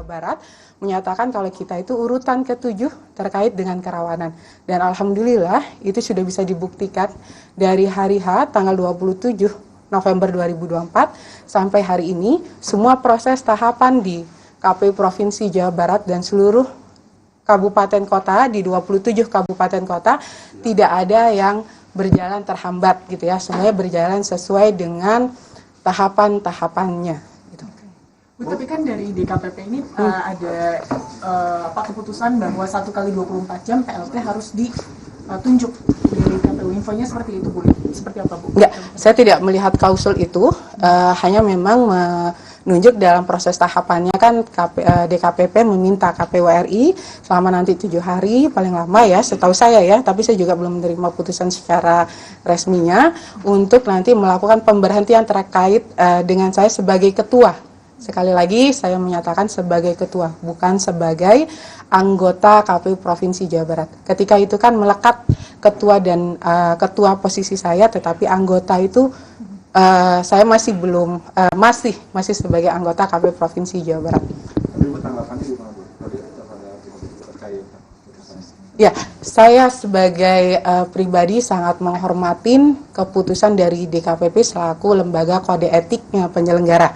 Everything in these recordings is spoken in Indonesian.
Barat menyatakan kalau kita itu urutan ke-7 terkait dengan kerawanan. Dan alhamdulillah itu sudah bisa dibuktikan dari hari H tanggal 27 November 2024 sampai hari ini semua proses tahapan di KPU Provinsi Jawa Barat dan seluruh kabupaten kota di 27 kabupaten kota tidak ada yang berjalan terhambat gitu ya. Semuanya berjalan sesuai dengan tahapan-tahapannya gitu. Bu, tapi kan dari DKPP ini ada keputusan bahwa 1 kali 24 jam PLT harus ditunjuk dari KPU. Infonya seperti itu, Bu. Seperti apa, Bu? Enggak, saya tidak melihat klausul itu, hanya memang menunjuk dalam proses tahapannya kan DKPP meminta KPU RI selama nanti 7 hari paling lama ya, setahu saya ya, tapi saya juga belum menerima putusan secara resminya untuk nanti melakukan pemberhentian terkait dengan saya sebagai ketua. Sekali lagi saya menyatakan sebagai ketua, bukan sebagai anggota KPU Provinsi Jawa Barat. Ketika itu kan melekat ketua dan ketua posisi saya, tetapi anggota itu saya masih belum masih sebagai anggota KPU Provinsi Jawa Barat. Ya, saya sebagai pribadi sangat menghormatin keputusan dari DKPP selaku lembaga kode etiknya penyelenggara.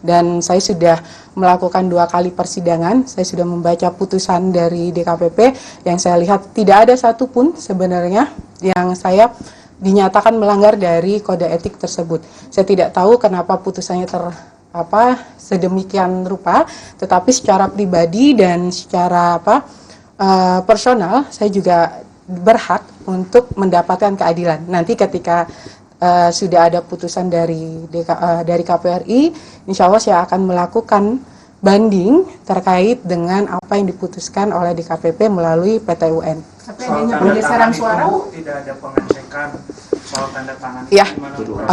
Dan saya sudah melakukan 2 kali persidangan, saya sudah membaca putusan dari DKPP yang saya lihat tidak ada satupun sebenarnya yang saya dinyatakan melanggar dari kode etik tersebut. Saya tidak tahu kenapa putusannya sedemikian rupa, tetapi secara pribadi dan secara personal saya juga berhak untuk mendapatkan keadilan. Nanti ketika sudah ada putusan dari KPU RI, insya Allah saya akan melakukan banding terkait dengan apa yang diputuskan oleh DKPP melalui PT UN. Tapi adanya pergeseran suara, tidak ada pengecekan soal tanda tangan. Ya,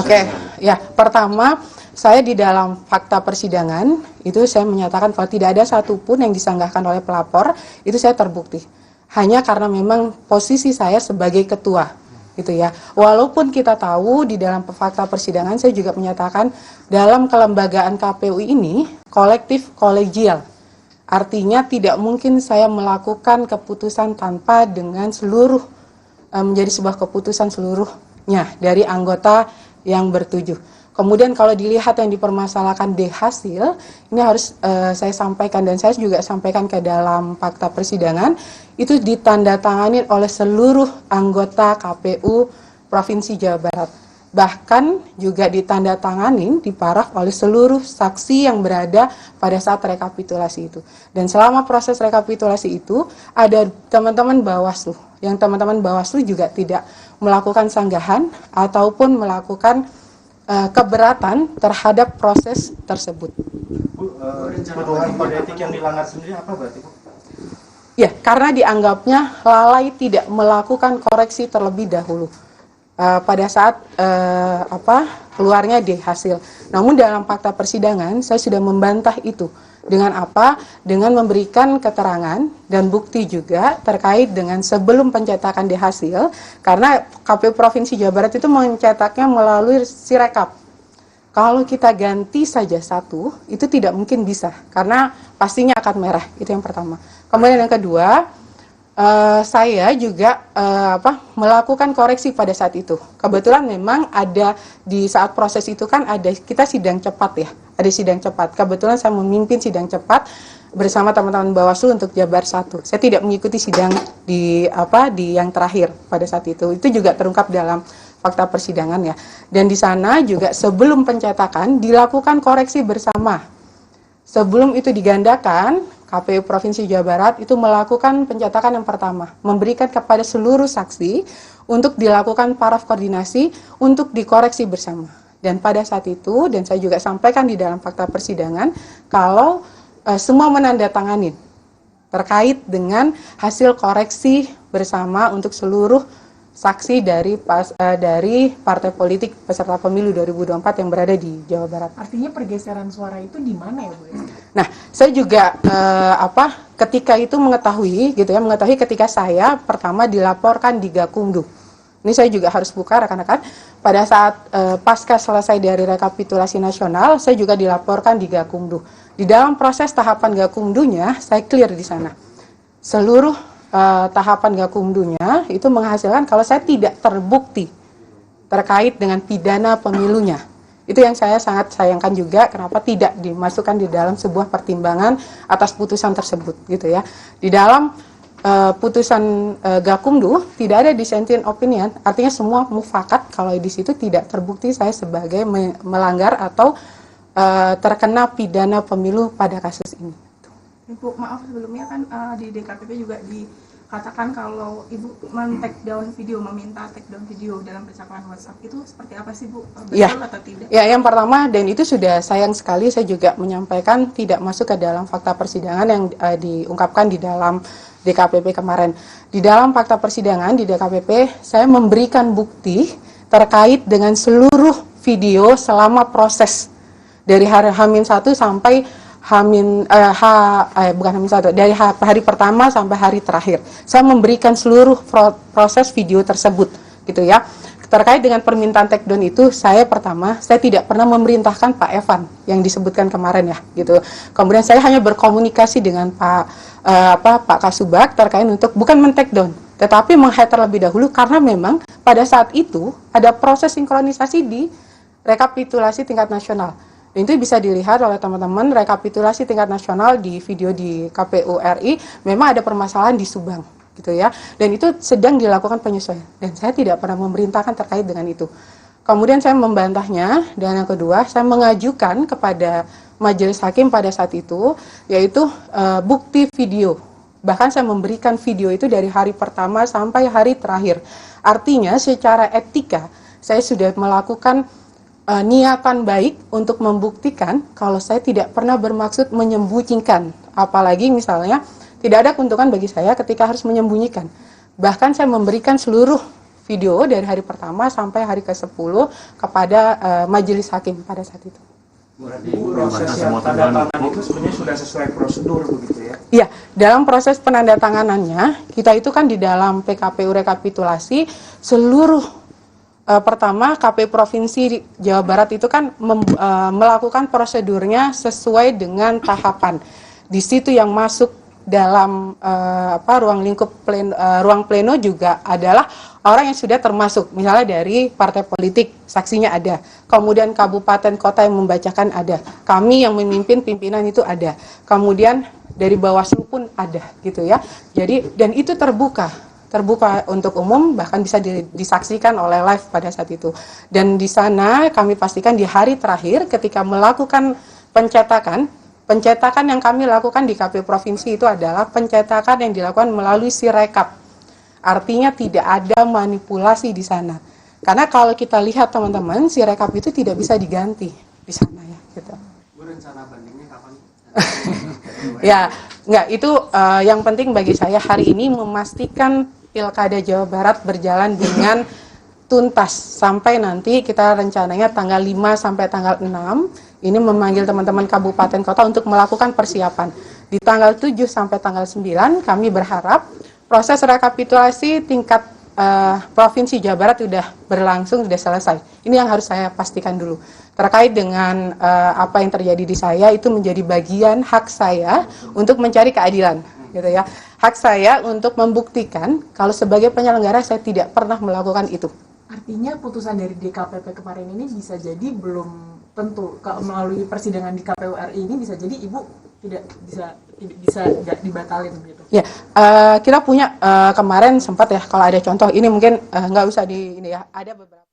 oke. Ya, pertama saya di dalam fakta persidangan itu saya menyatakan bahwa tidak ada satupun yang disanggahkan oleh pelapor, itu saya terbukti. Hanya karena memang posisi saya sebagai ketua. Gitu ya. Walaupun kita tahu di dalam fakta persidangan saya juga menyatakan dalam kelembagaan KPU ini kolektif kolegial. Artinya tidak mungkin saya melakukan keputusan tanpa dengan seluruh menjadi sebuah keputusan seluruhnya dari anggota yang bertujuh. Kemudian kalau dilihat yang dipermasalahkan D hasil, ini harus saya sampaikan dan saya juga sampaikan ke dalam fakta persidangan, itu ditandatangani oleh seluruh anggota KPU Provinsi Jawa Barat. Bahkan juga ditandatangani di paraf oleh seluruh saksi yang berada pada saat rekapitulasi itu. Dan selama proses rekapitulasi itu ada teman-teman Bawaslu, yang teman-teman Bawaslu juga tidak melakukan sanggahan ataupun melakukan keberatan terhadap proses tersebut. Bu, tuduhan kode etik yang dilanggar sendiri apa berarti, Bu? Ya, karena dianggapnya lalai tidak melakukan koreksi terlebih dahulu pada saat keluarnya D hasil. Namun dalam fakta persidangan saya sudah membantah itu. Dengan apa? Dengan memberikan keterangan dan bukti juga terkait dengan sebelum pencetakan D hasil, karena KPU Provinsi Jawa Barat itu mencetaknya melalui Sirekap. Kalau kita ganti saja satu, itu tidak mungkin bisa, karena pastinya akan merah. Itu yang pertama. Kemudian yang kedua, saya juga melakukan koreksi pada saat itu. Kebetulan memang ada di saat proses itu kan ada kita sidang cepat ya, ada sidang cepat. Kebetulan saya memimpin sidang cepat bersama teman-teman Bawaslu untuk Jabar 1. Saya tidak mengikuti sidang di yang terakhir pada saat itu. Itu juga terungkap dalam fakta persidangan ya. Dan di sana juga sebelum pencetakan dilakukan koreksi bersama. Sebelum itu digandakan, KPU Provinsi Jawa Barat itu melakukan pencetakan yang pertama, memberikan kepada seluruh saksi untuk dilakukan paraf koordinasi untuk dikoreksi bersama. Dan pada saat itu, dan saya juga sampaikan di dalam fakta persidangan, kalau semua menandatangani terkait dengan hasil koreksi bersama untuk seluruh saksi dari partai politik peserta pemilu 2024 yang berada di Jawa Barat. Artinya pergeseran suara itu di mana ya, Bu? Nah, saya juga ketika itu mengetahui ketika saya pertama dilaporkan di Gakumdu. Ini saya juga harus buka rekan-rekan. Pada saat pasca selesai dari rekapitulasi nasional, saya juga dilaporkan di Gakumdu. Di dalam proses tahapan Gakumdunya, saya clear di sana. Seluruh tahapan Gakumdunya itu menghasilkan kalau saya tidak terbukti terkait dengan pidana pemilunya. Itu yang saya sangat sayangkan juga, kenapa tidak dimasukkan di dalam sebuah pertimbangan atas putusan tersebut, gitu ya. Di dalam putusan Gakumdu tidak ada dissenting opinion, artinya semua mufakat kalau di situ tidak terbukti saya sebagai melanggar atau terkena pidana pemilu pada kasus ini. Ibu, maaf sebelumnya kan di DKPP juga dikatakan kalau Ibu men-take down video, meminta take down video dalam percakapan WhatsApp, itu seperti apa sih Bu? Betul Ya. atau tidak? Ya, yang pertama, dan itu sudah sayang sekali saya juga menyampaikan tidak masuk ke dalam fakta persidangan yang diungkapkan di dalam DKPP kemarin. Di dalam fakta persidangan di DKPP, saya memberikan bukti terkait dengan seluruh video selama proses dari hari H-1 sampai bukan H-1, dari hari pertama sampai hari terakhir. Saya memberikan seluruh proses video tersebut, gitu ya. Terkait dengan permintaan take down itu, saya tidak pernah memerintahkan Pak Evan yang disebutkan kemarin ya, gitu. Kemudian saya hanya berkomunikasi dengan Pak Kasubag terkait untuk bukan men-take down, tetapi meng-hide terlebih dahulu karena memang pada saat itu ada proses sinkronisasi di rekapitulasi tingkat nasional. Dan itu bisa dilihat oleh teman-teman, rekapitulasi tingkat nasional di video di KPU RI memang ada permasalahan di Subang, gitu ya. Dan itu sedang dilakukan penyesuaian. Dan saya tidak pernah memerintahkan terkait dengan itu. Kemudian saya membantahnya, dan yang kedua saya mengajukan kepada majelis hakim pada saat itu, yaitu bukti video. Bahkan saya memberikan video itu dari hari pertama sampai hari terakhir. Artinya secara etika saya sudah melakukan niatan baik untuk membuktikan kalau saya tidak pernah bermaksud menyembunyikan. Apalagi misalnya tidak ada keuntungan bagi saya ketika harus menyembunyikan. Bahkan saya memberikan seluruh video dari hari pertama sampai hari ke-10 kepada majelis hakim pada saat itu. Berarti proses yang tanda tangan itu sebenarnya sudah sesuai prosedur begitu ya? Iya, dalam proses penandatanganannya, kita itu kan di dalam PKPU rekapitulasi seluruh pertama KPU Provinsi Jawa Barat itu kan melakukan prosedurnya sesuai dengan tahapan. Di situ yang masuk dalam ruang lingkup ruang pleno juga adalah orang yang sudah termasuk, misalnya dari partai politik, saksinya ada. Kemudian kabupaten kota yang membacakan ada. Kami yang memimpin pimpinan itu ada. Kemudian dari Bawaslu pun ada, gitu ya. Jadi dan itu terbuka untuk umum, bahkan bisa disaksikan oleh live pada saat itu. Dan di sana kami pastikan di hari terakhir ketika melakukan pencetakan yang kami lakukan di KPU Provinsi itu adalah pencetakan yang dilakukan melalui Sirekap. Artinya tidak ada manipulasi di sana. Karena kalau kita lihat teman-teman, Sirekap itu tidak bisa diganti di sana ya, gitu. Rencana bandingnya kapan? Ya, enggak, itu yang penting bagi saya hari ini memastikan Pilkada Jawa Barat berjalan dengan tuntas sampai nanti kita rencananya tanggal 5 sampai tanggal 6 ini memanggil teman-teman kabupaten kota untuk melakukan persiapan. Di tanggal 7 sampai tanggal 9 kami berharap proses rekapitulasi tingkat Provinsi Jawa Barat sudah berlangsung, sudah selesai. Ini yang harus saya pastikan dulu. Terkait dengan apa yang terjadi di saya, itu menjadi bagian hak saya untuk mencari keadilan, gitu ya. Hak saya untuk membuktikan kalau sebagai penyelenggara saya tidak pernah melakukan itu. Artinya putusan dari DKPP kemarin ini bisa jadi belum tentu kalau melalui persidangan di KPU RI ini bisa jadi Ibu tidak bisa dibatalin gitu. Ya, kita punya kemarin sempat ya, kalau ada contoh ini mungkin nggak usah ini ya, ada beberapa